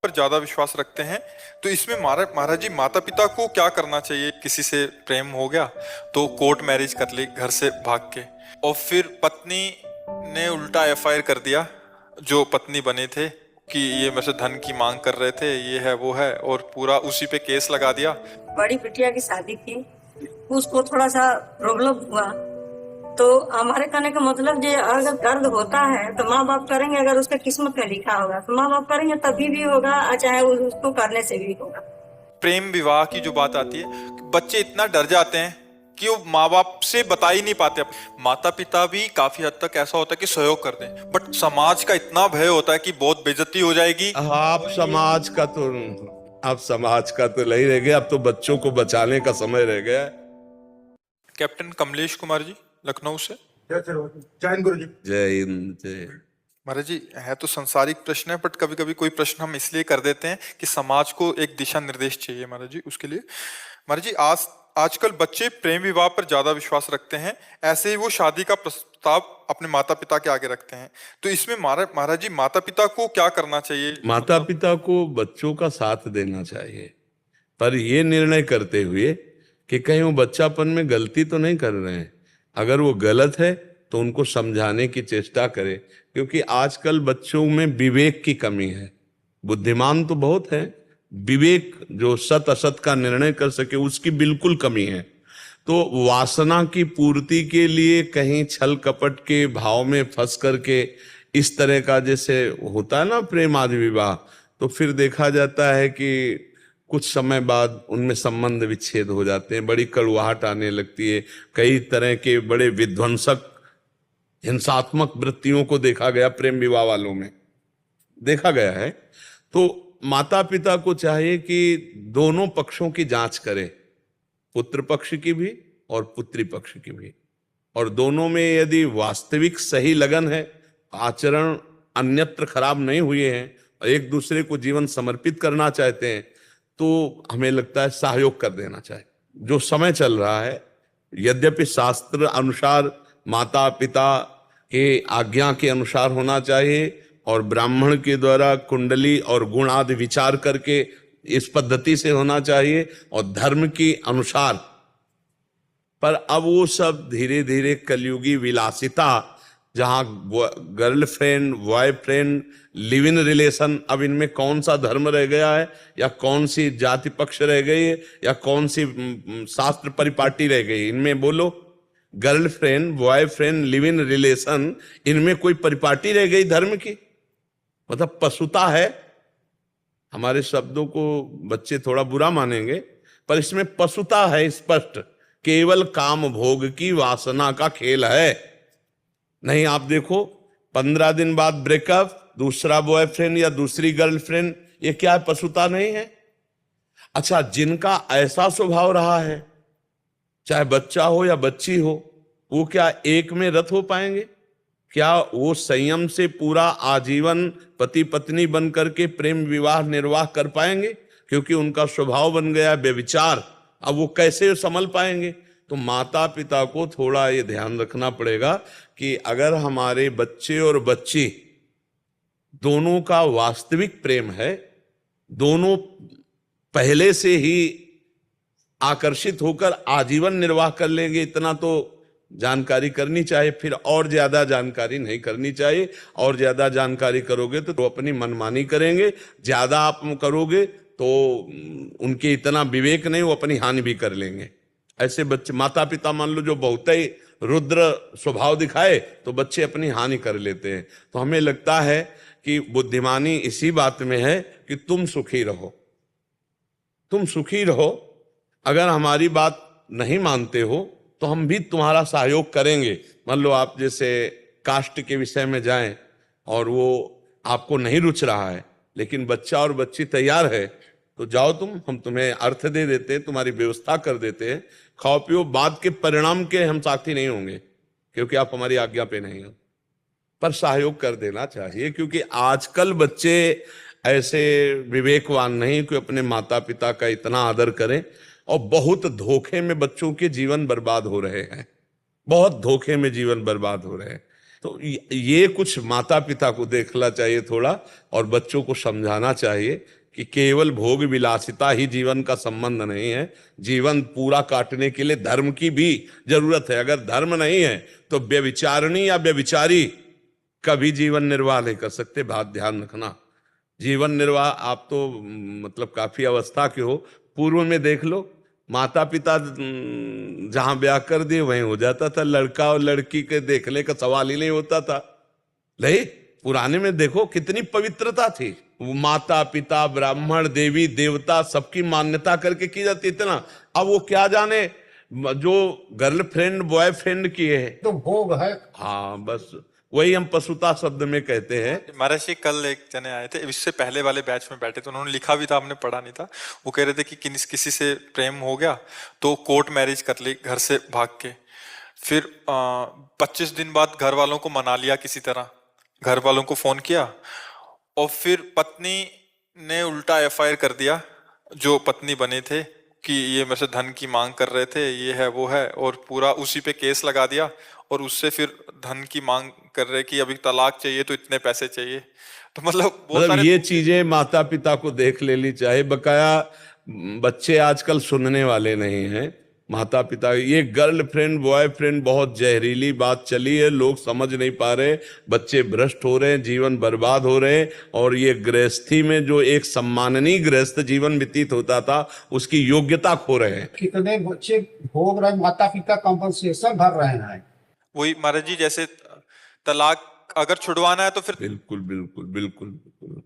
पर ज्यादा विश्वास रखते हैं। तो इसमें महाराज जी माता पिता को क्या करना चाहिए? किसी से प्रेम हो गया तो कोर्ट मैरिज कर ली घर से भाग के, और फिर पत्नी ने उल्टा एफआईआर कर दिया जो पत्नी बने थे कि ये मेरे से धन की मांग कर रहे थे, ये है वो है, और पूरा उसी पे केस लगा दिया। बड़ी बिटिया की शादी थी, उसको थोड़ा सा प्रॉब्लम हुआ, तो हमारे कहने का मतलब ये अगर दर्द होता है तो माँ बाप करेंगे, अगर उसके किस्मत में लिखा होगा तो माँ बाप करेंगे, तभी भी होगा, चाहे उसको करने से भी होगा। प्रेम विवाह की जो बात आती है, बच्चे इतना डर जाते हैं कि वो माँ बाप से बता ही नहीं पाते। माता पिता भी काफी हद तक ऐसा होता है कि सहयोग कर दें, बट समाज का इतना भय होता है कि बहुत बेइज्जती हो जाएगी। आप समाज का तो नहीं रह गया, अब तो बच्चों को बचाने का समय रह गया। कैप्टन कमलेश कुमार जी, लखनऊ से। जय हिंद गुरु जी। जय हिंद। जय। महाराज जी, है तो संसारिक प्रश्न है, बट कभी कभी कोई प्रश्न हम इसलिए कर देते हैं कि समाज को एक दिशा निर्देश चाहिए महाराज जी, उसके लिए। महाराज जी, आजकल बच्चे प्रेम विवाह पर ज्यादा विश्वास रखते हैं, ऐसे ही वो शादी का प्रस्ताव अपने माता पिता के आगे रखते हैं। तो इसमें महाराज जी माता पिता को क्या करना चाहिए? माता पिता को बच्चों का साथ देना चाहिए, पर यह निर्णय करते हुए कि कहीं वो बच्चापन में गलती तो नहीं कर रहे हैं। अगर वो गलत है तो उनको समझाने की चेष्टा करें, क्योंकि आजकल बच्चों में विवेक की कमी है। बुद्धिमान तो बहुत है, विवेक जो सत असत का निर्णय कर सके उसकी बिल्कुल कमी है। तो वासना की पूर्ति के लिए कहीं छल कपट के भाव में फंस करके इस तरह का जैसे होता है ना प्रेम आदि विवाह, तो फिर देखा जाता है कि कुछ समय बाद उनमें संबंध विच्छेद हो जाते हैं, बड़ी कड़वाहट आने लगती है। कई तरह के बड़े विध्वंसक हिंसात्मक वृत्तियों को देखा गया प्रेम विवाह वालों में, देखा गया है। तो माता पिता को चाहिए कि दोनों पक्षों की जांच करें, पुत्र पक्ष की भी और पुत्री पक्ष की भी, और दोनों में यदि वास्तविक सही लगन है, आचरण अन्यत्र खराब नहीं हुए हैं और एक दूसरे को जीवन समर्पित करना चाहते हैं, तो हमें लगता है सहयोग कर देना चाहिए। जो समय चल रहा है, यद्यपि शास्त्र अनुसार माता पिता के आज्ञा के अनुसार होना चाहिए और ब्राह्मण के द्वारा कुंडली और गुण आदि विचार करके इस पद्धति से होना चाहिए और धर्म के अनुसार, पर अब वो सब धीरे धीरे कलयुगी विलासिता, जहां girlfriend boyfriend live in relation, अब इनमें कौन सा धर्म रह गया है या कौन सी जाति पक्ष रह गई है या कौन सी शास्त्र परिपाटी रह गई? इनमें बोलो, girlfriend boyfriend live in relation, इनमें कोई परिपाटी रह गई धर्म की? मतलब पशुता है। हमारे शब्दों को बच्चे थोड़ा बुरा मानेंगे, पर इसमें पशुता है स्पष्ट। केवल काम भोग की वासना का खेल है। नहीं, आप देखो 15 दिन बाद ब्रेकअप, दूसरा बॉयफ्रेंड या दूसरी गर्लफ्रेंड, ये क्या है? पशुता नहीं है? अच्छा, जिनका ऐसा स्वभाव रहा है, चाहे बच्चा हो या बच्ची हो, वो क्या एक में रत हो पाएंगे? क्या वो संयम से पूरा आजीवन पति पत्नी बन करके प्रेम विवाह निर्वाह कर पाएंगे? क्योंकि उनका स्वभाव बन गया व्यभिचार, अब वो कैसे संभल पाएंगे? तो माता पिता को थोड़ा ये ध्यान रखना पड़ेगा कि अगर हमारे बच्चे और बच्ची दोनों का वास्तविक प्रेम है, दोनों पहले से ही आकर्षित होकर आजीवन निर्वाह कर लेंगे, इतना तो जानकारी करनी चाहिए। फिर और ज्यादा जानकारी नहीं करनी चाहिए। और ज्यादा जानकारी करोगे तो अपनी मनमानी करेंगे, ज्यादा आप करोगे तो उनके इतना विवेक नहीं, वो अपनी हानि भी कर लेंगे। ऐसे बच्चे, माता पिता मान लो जो बहुत ही रुद्र स्वभाव दिखाए तो बच्चे अपनी हानि कर लेते हैं। तो हमें लगता है कि बुद्धिमानी इसी बात में है कि तुम सुखी रहो, तुम सुखी रहो। अगर हमारी बात नहीं मानते हो तो हम भी तुम्हारा सहयोग करेंगे। मान लो आप जैसे कास्ट के विषय में जाएं और वो आपको नहीं रुच रहा है, लेकिन बच्चा और बच्ची तैयार है, तो जाओ तुम, हम तुम्हें अर्थ दे देते हैं, तुम्हारी व्यवस्था कर देते हैं, खाओ पियो। बाद के परिणाम के हम साथी नहीं होंगे क्योंकि आप हमारी आज्ञा पे नहीं हो, पर सहयोग कर देना चाहिए। क्योंकि आजकल बच्चे ऐसे विवेकवान नहीं कि अपने माता पिता का इतना आदर करें, और बहुत धोखे में बच्चों के जीवन बर्बाद हो रहे हैं, बहुत धोखे में जीवन बर्बाद हो रहे हैं। तो ये कुछ माता पिता को देखना चाहिए थोड़ा, और बच्चों को समझाना चाहिए कि केवल भोग विलासिता ही जीवन का संबंध नहीं है। जीवन पूरा काटने के लिए धर्म की भी जरूरत है। अगर धर्म नहीं है तो व्यभिचारिणी या व्यभिचारी कभी जीवन निर्वाह नहीं कर सकते। बात ध्यान रखना। जीवन निर्वाह आप तो मतलब काफी अवस्था के हो, पूर्व में देख लो, माता पिता जहां ब्याह कर दिए वहीं हो जाता था, लड़का और लड़की के देखने का सवाल ही नहीं होता था। नहीं, पुराने में देखो कितनी पवित्रता थी। वो माता पिता ब्राह्मण देवी देवता सबकी मान्यता करके की जाती। इतना अब वो क्या जाने जो गर्लफ्रेंड बॉयफ्रेंड की है तो भोग है। हाँ, बस वही हम पशुता शब्द में कहते हैं। महाराज जी कल एक जने आए थे, इससे पहले वाले बैच में बैठे थे, उन्होंने लिखा भी था, हमने पढ़ा नहीं था। वो कह रहे थे कि किसी से प्रेम हो गया तो कोर्ट मैरिज कर ली घर से भाग के। फिर 25 दिन बाद घर वालों को मना लिया किसी तरह, घर वालों को फोन किया और फिर पत्नी ने उल्टा एफआईआर कर दिया जो पत्नी बने थे कि ये मेरे से धन की मांग कर रहे थे, ये है वो है, और पूरा उसी पे केस लगा दिया। और उससे फिर धन की मांग कर रहे कि अभी तलाक चाहिए तो इतने पैसे चाहिए। तो मतलब ये चीजें माता पिता को देख लेनी चाहिए। बकाया बच्चे आजकल सुनने वाले नहीं हैं। माता पिता, ये गर्लफ्रेंड बॉयफ्रेंड बहुत जहरीली बात चली है, लोग समझ नहीं पा रहे, बच्चे भ्रष्ट हो रहे हैं, जीवन बर्बाद हो रहे हैं। और ये गृहस्थी में जो एक सम्माननीय गृहस्थ जीवन व्यतीत होता था उसकी योग्यता खो रहे हैं। कितने बच्चे भोग रहे, माता पिता कंपनसेशन भर रहे हैं। वही महाराज जी, जैसे तलाक अगर छुड़वाना है तो फिर बिल्कुल बिल्कुल बिल्कुल बिल्कुल।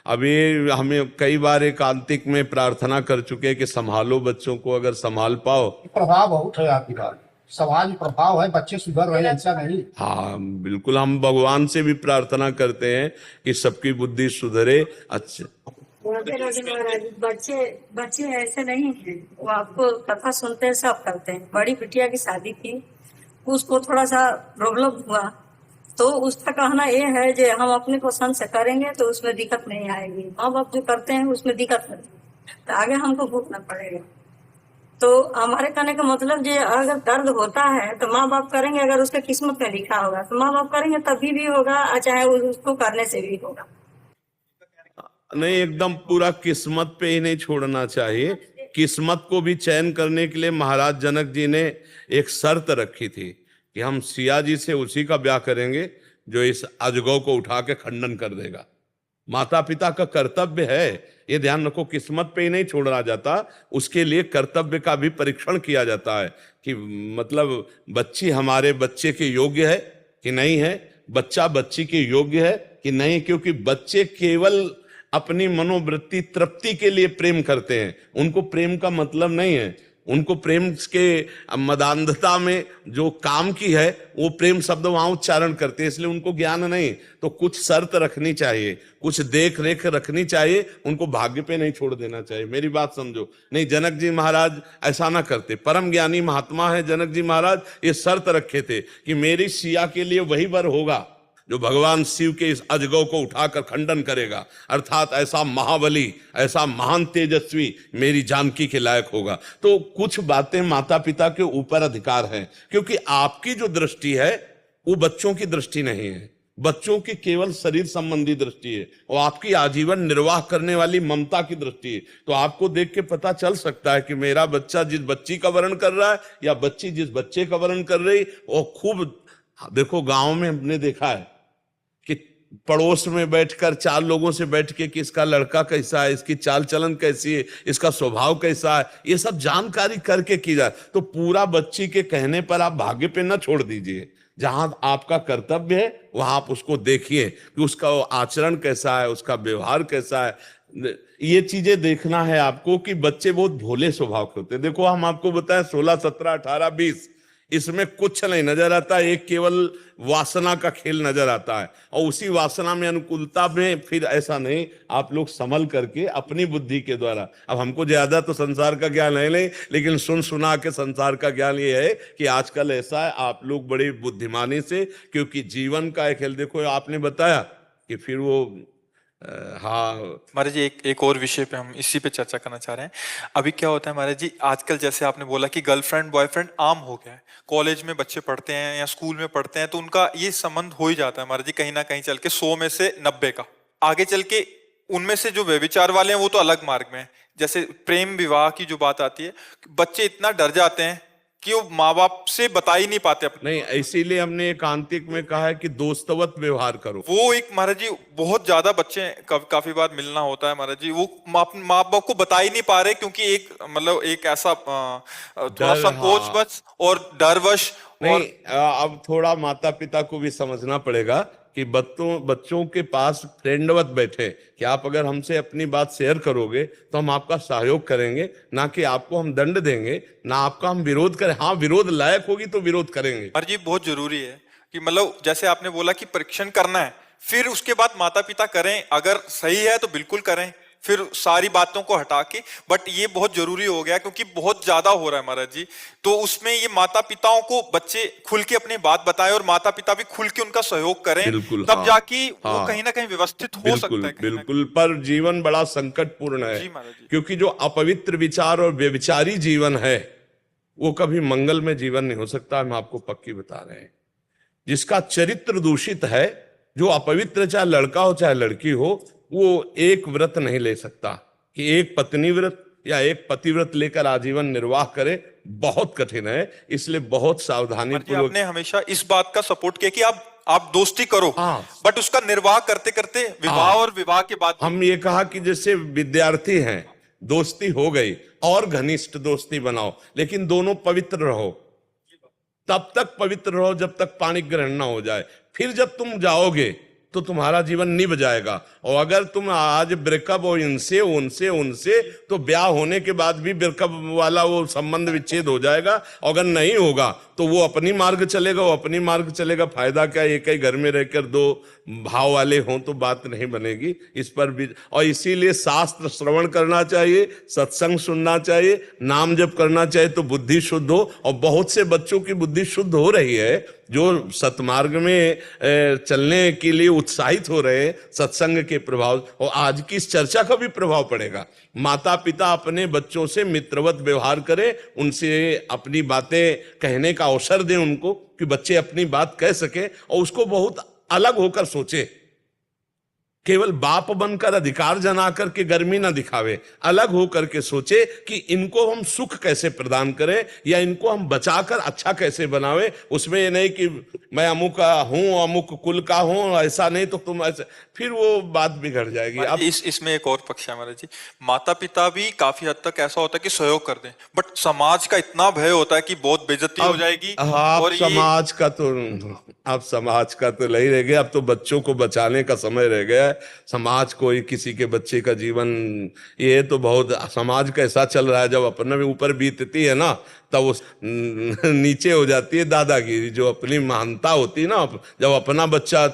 अभी हमें कई बार एकांतिक में प्रार्थना कर चुके हैं कि संभालो बच्चों को, अगर संभाल पाओ। प्रभाव बहुत है आपकी बात, समाज प्रभाव है, बच्चे सुधर रहे हैं, ऐसा नहीं। हाँ बिल्कुल, हम भगवान से भी प्रार्थना करते हैं कि सबकी बुद्धि सुधरे। अच्छा, बच्चे बच्चे ऐसे नहीं है, वो आपको कथा सुनते हैं, सब करते हैं। बड़ी बिटिया की शादी थी, उसको थोड़ा सा प्रॉब्लम हुआ तो उसका कहना ये है कि हम अपनी पसंद से करेंगे तो उसमें दिक्कत नहीं आएगी, माँ बाप जो करते हैं उसमें दिक्कत नहीं, तो आगे हमको भुगतना पड़ेगा। तो हमारे कहने का मतलब ये, अगर दर्द होता है तो माँ बाप करेंगे, अगर उसके किस्मत में लिखा होगा तो माँ बाप करेंगे, तभी भी होगा, चाहे उसको करने से भी होगा। नहीं, एकदम पूरा किस्मत पे ही नहीं छोड़ना चाहिए। किस्मत को भी चयन करने के लिए महाराज जनक जी ने एक शर्त रखी थी कि हम सिया जी से उसी का ब्याह करेंगे जो इस अजगौ को उठा के खंडन कर देगा। माता पिता का कर्तव्य है, ये ध्यान रखो, किस्मत पे ही नहीं छोड़ा जाता, उसके लिए कर्तव्य का भी परीक्षण किया जाता है कि मतलब बच्ची हमारे बच्चे के योग्य है कि नहीं है, बच्चा बच्ची के योग्य है कि नहीं। क्योंकि बच्चे केवल अपनी मनोवृत्ति तृप्ति के लिए प्रेम करते हैं, उनको प्रेम का मतलब नहीं है। उनको प्रेम के मदान्धता में जो काम की है वो प्रेम शब्द वहां उच्चारण करते हैं, इसलिए उनको ज्ञान नहीं। तो कुछ शर्त रखनी चाहिए, कुछ देख रेख रखनी चाहिए, उनको भाग्य पे नहीं छोड़ देना चाहिए। मेरी बात समझो। नहीं, जनक जी महाराज ऐसा ना करते, परम ज्ञानी महात्मा है जनक जी महाराज, ये शर्त रखे थे कि मेरी सिया के लिए वही वर होगा जो भगवान शिव के इस अजगौ को उठाकर खंडन करेगा, अर्थात ऐसा महाबली, ऐसा महान तेजस्वी मेरी जानकी के लायक होगा। तो कुछ बातें माता पिता के ऊपर अधिकार है, क्योंकि आपकी जो दृष्टि है वो बच्चों की दृष्टि नहीं है, बच्चों की केवल शरीर संबंधी दृष्टि है, और आपकी आजीवन निर्वाह करने वाली ममता की दृष्टि है। तो आपको देख के पता चल सकता है कि मेरा बच्चा जिस बच्ची का वर्ण कर रहा है या बच्ची जिस बच्चे का वर्ण कर रही, वो खूब देखो, गांव में हमने देखा है कि पड़ोस में बैठकर चार लोगों से बैठ के कि इसका लड़का कैसा है, इसकी चाल चलन कैसी है, इसका स्वभाव कैसा है, ये सब जानकारी करके की जाए। तो पूरा बच्ची के कहने पर आप भाग्य पे न छोड़ दीजिए, जहां आपका कर्तव्य है वहां आप उसको देखिए कि उसका आचरण कैसा है, उसका व्यवहार कैसा है। ये चीजें देखना है आपको कि बच्चे बहुत भोले स्वभाव के होते हैं। देखो, हम आपको बताएं 16, 17, 18, 20, इसमें कुछ नहीं नजर आता, एक केवल वासना का खेल नजर आता है। और उसी वासना में अनुकूलता में फिर ऐसा नहीं, आप लोग संभल करके अपनी बुद्धि के द्वारा, अब हमको ज्यादा तो संसार का ज्ञान है नहीं, लेकिन सुन सुना के संसार का ज्ञान ये है कि आजकल ऐसा है, आप लोग बड़ी बुद्धिमानी से, क्योंकि जीवन का एक खेल, देखो आपने बताया कि फिर वो हाँ, महाराज जी एक और विषय पे हम इसी पे चर्चा करना चाह रहे हैं। अभी क्या होता है महाराज जी, आजकल जैसे आपने बोला कि गर्लफ्रेंड बॉयफ्रेंड आम हो गया है, कॉलेज में बच्चे पढ़ते हैं या स्कूल में पढ़ते हैं तो उनका ये संबंध हो ही जाता है महाराज जी, कहीं ना कहीं चल के 100 में से 90 का। आगे चल के उनमें से जो व्यभिचार वाले हैं वो तो अलग मार्ग में है। जैसे प्रेम विवाह की जो बात आती है, बच्चे इतना डर जाते हैं कि वो माँ बाप से बता ही नहीं पाते अपने। नहीं, इसीलिए हमने एकांतिक में कहा है कि दोस्तवत व्यवहार करो। वो एक महाराज जी बहुत ज्यादा बच्चे काफी बार मिलना होता है महाराज जी, वो माँ बाप को बता ही नहीं पा रहे क्योंकि एक मतलब एक ऐसा थोड़ा डर, संकोच हाँ। बस और डरवश। नहीं, और अब थोड़ा माता पिता को भी समझना पड़ेगा कि बच्चों के पास फ्रेंडवत बैठे कि आप अगर हमसे अपनी बात शेयर करोगे तो हम आपका सहयोग करेंगे, ना कि आपको हम दंड देंगे, ना आपका हम विरोध करें। हाँ, विरोध लायक होगी तो विरोध करेंगे। महाराज जी बहुत जरूरी है कि मतलब जैसे आपने बोला कि परीक्षण करना है, फिर उसके बाद माता पिता करें, अगर सही है तो बिल्कुल करें, फिर सारी बातों को हटा के। बट ये बहुत जरूरी हो गया क्योंकि बहुत ज्यादा हो रहा है महाराज जी, तो उसमें ये माता पिताओं को बच्चे खुल के अपनी बात बताएं और माता पिता भी खुल के उनका सहयोग करें, बिल्कुल, तब हाँ, जाके वो हाँ, कहीं ना कहीं व्यवस्थित हो बिल्कुल, सकता है कहीं ना बिल्कुल। पर जीवन बड़ा संकटपूर्ण है, जी महाराज जी। क्योंकि जो अपवित्र विचार और व्यभिचारी जीवन है वो कभी मंगल में जीवन नहीं हो सकता। हम आपको पक्की बता रहे हैं। जिसका चरित्र दूषित है, जो अपवित्र, चाहे लड़का हो चाहे लड़की हो, वो एक व्रत नहीं ले सकता कि एक पत्नी व्रत या एक पतिव्रत लेकर आजीवन निर्वाह करे। बहुत कठिन है, इसलिए बहुत सावधानी महाराज जी, पूर्वक। आपने हमेशा इस बात का सपोर्ट किया कि आप दोस्ती करो, हाँ। बट उसका निर्वाह करते करते विवाह हाँ। और विवाह के बाद हम ये कहा कि जैसे विद्यार्थी हैं, दोस्ती हो गई और घनिष्ठ दोस्ती बनाओ, लेकिन दोनों पवित्र रहो। तब तक पवित्र रहो जब तक पाणी ग्रहण ना हो जाए। फिर जब तुम जाओगे तो तुम्हारा जीवन निभ जाएगा। और अगर तुम आज ब्रेकअप हो इनसे उनसे उनसे, तो ब्याह होने के बाद भी ब्रेकअप वाला वो संबंध विच्छेद हो जाएगा। अगर नहीं होगा तो वो अपनी मार्ग चलेगा, वो अपनी मार्ग चलेगा। फायदा क्या, एक ही घर में रहकर दो भाव वाले हों तो बात नहीं बनेगी। इस पर भी, और इसीलिए शास्त्र श्रवण करना चाहिए, सत्संग सुनना चाहिए, नाम जप करना चाहिए तो बुद्धि शुद्ध हो। और बहुत से बच्चों की बुद्धि शुद्ध हो रही है जो सतमार्ग में चलने के लिए उत्साहित हो रहे हैं सत्संग के प्रभाव। और आज की इस चर्चा का भी प्रभाव पड़ेगा। माता पिता अपने बच्चों से मित्रवत व्यवहार करें, उनसे अपनी बातें कहने का अवसर दें उनको, कि बच्चे अपनी बात कह सके और उसको बहुत अलग होकर सोचे। केवल बाप बनकर अधिकार जना करके गर्मी ना दिखावे, अलग होकर के सोचे कि इनको हम सुख कैसे प्रदान करें या इनको हम बचाकर अच्छा कैसे बनावे। उसमें ये नहीं कि मैं अमुक हूं, अमुक कुल का हूं, ऐसा नहीं तो तुम ऐसे, फिर वो बात बिगड़ जाएगी। अब इसमें एक और पक्ष है महाराज जी, माता पिता भी काफी हद तक ऐसा होता है कि सहयोग कर दें, बट समाज का इतना भय होता है कि बहुत बेइज्जती हो जाएगी। आप ये समाज का तो, अब समाज का तो नहीं रह गया, अब तो बच्चों को बचाने का समय रह गया है। समाज कोई किसी के बच्चे का जीवन, ये तो बहुत समाज कैसा चल रहा है। जब अपने ऊपर बीतती है ना तब वो नीचे हो जाती है दादागिरी। जो अपनी महानता होती है ना, जब अपना बच्चा